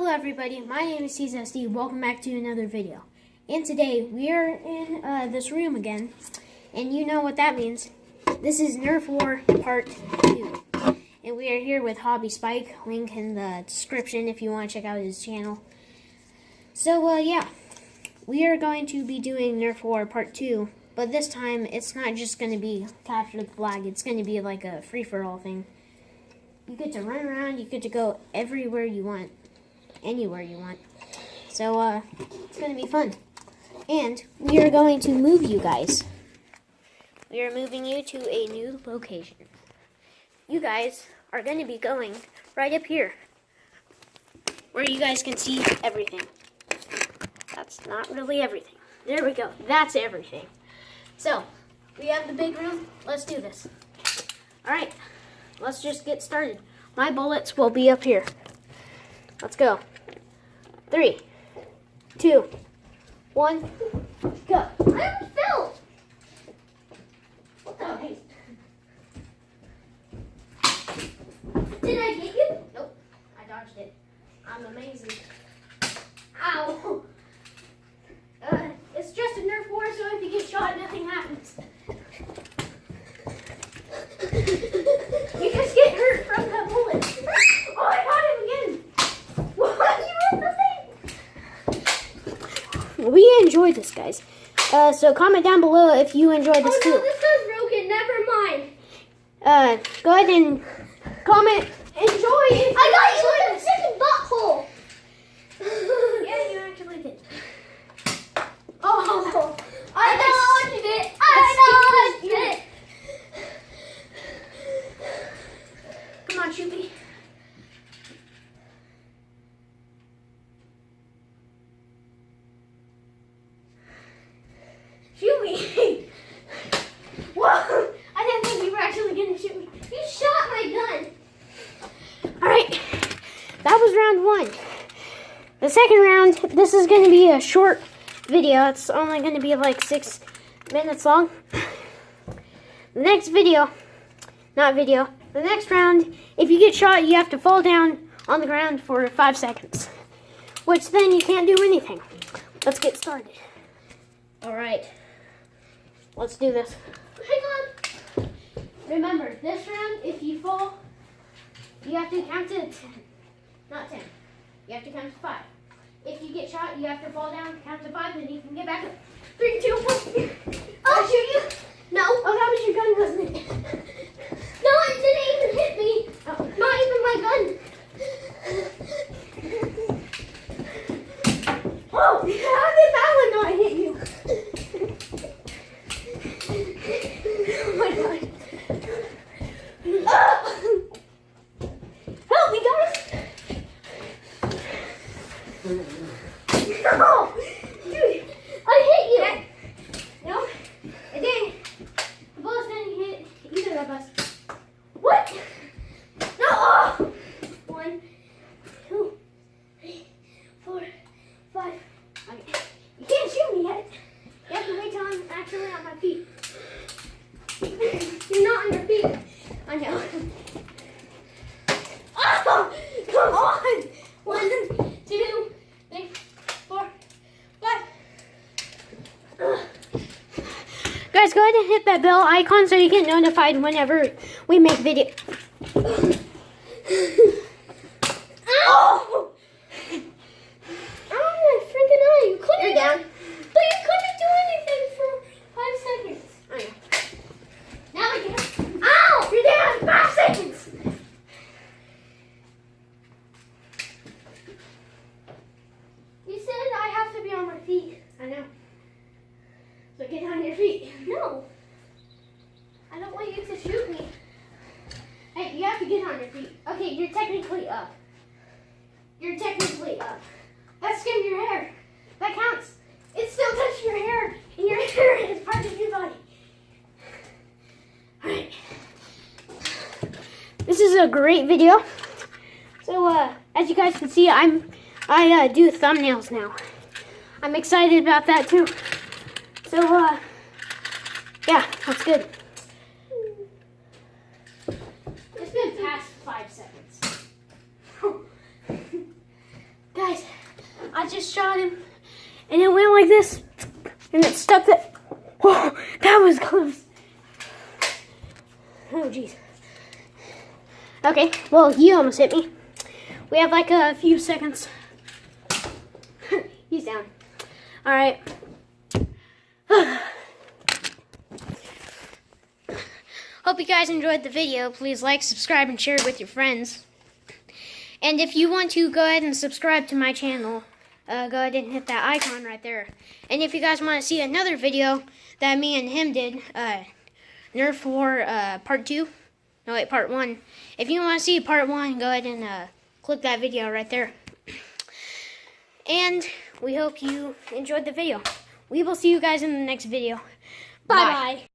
Hello everybody, my name is CSD. Welcome back to another video. And today we are in this room again, and you know what that means. This is Nerf War Part 2. And we are here with Hobby Spike, link in the description if you want to check out his channel. So yeah, we are going to be doing Nerf War Part 2, but this time it's not just going to be capture the flag, it's going to be like a free-for-all thing. You get to run around, you get to go everywhere you want. Anywhere you want. So, it's going to be fun. And we are going to move you guys. We are moving you to a new location. You guys are going to be going right up here, where you guys can see everything. That's not really everything. There we go. That's everything. So, we have the big room. Let's do this. Alright, let's just get started. My bullets will be up here. Let's go. 3, 2, 1, go. I almost fell. What the heck? Did I get you? Nope. I dodged it. I'm amazing. Ow. It's just a Nerf War, so if you get shot, nothing happens. You just get hurt from that bullet. Oh, I got him again. What? You were the thing. We enjoy this, guys. So comment down below if you enjoy this too. Oh no, this one's broken. Never mind. Go ahead and comment. Enjoy. I got you in the second butthole. Yeah, you actually did. Oh, I dodged it. I dodged it. Come on, shoot me. Shoot me. Whoa, I didn't think you were actually going to shoot me. You shot my gun. Alright, that was round 1. The second round, this is going to be a short video. It's only going to be like 6 minutes long. The next video, the next round, if you get shot, you have to fall down on the ground for 5 seconds. Which then you can't do anything. Let's get started. Alright, let's do this. Hang on. Remember, this round, if you fall, you have to count to 10. Not 10. You have to count to 5. If you get shot, you have to fall down, count to 5, then you can get back up. 3, 2, 1. I'll shoot you. No. Oh, that was your gun, wasn't it? No, it didn't even hit me. Oh. Not even my gun. Oh, how did that one not hit you? Oh my god. Help me, guys! No! Dude, I hit you. no, it didn't. The bullets didn't hit either of us. What? No! Oh! 1, 2, 3, 4, 5. Okay. You can't shoot me yet. You have to wait till I'm actually on my feet. You're not on your feet. I know. Oh! Come on! 1, 2, 3, 4, 5. Guys, go ahead and hit that bell icon so you get notified whenever we make video. Ow! Ow, my freaking eye. You couldn't. You're down. But you couldn't do anything for 5 seconds. I know. Now I can. Ow! You're down! 5 seconds! You said I have to be on my feet. I know. So get on your feet. No. I don't want you to shoot me. Hey, you have to get on your feet. Okay, you're technically up. You're technically up. That's skin your hair. That counts. It still touches your hair, and your hair is part of your body. Alright. This is a great video. So, as you guys can see, I do thumbnails now. I'm excited about that too. So, yeah, that's good. It's been past 5 seconds. just shot him, and it went like this, and it stuck that. Whoa, that was close. Oh, jeez. Okay, well, you almost hit me. We have like a few seconds. He's down. All right. Hope you guys enjoyed the video. Please like, subscribe, and share it with your friends. And if you want to, go ahead and subscribe to my channel. Go ahead and hit that icon right there. And if you guys want to see another video that me and him did, Nerf War part 2. No, wait, part 1. If you want to see part 1, go ahead and click that video right there. And we hope you enjoyed the video. We will see you guys in the next video. Bye-bye.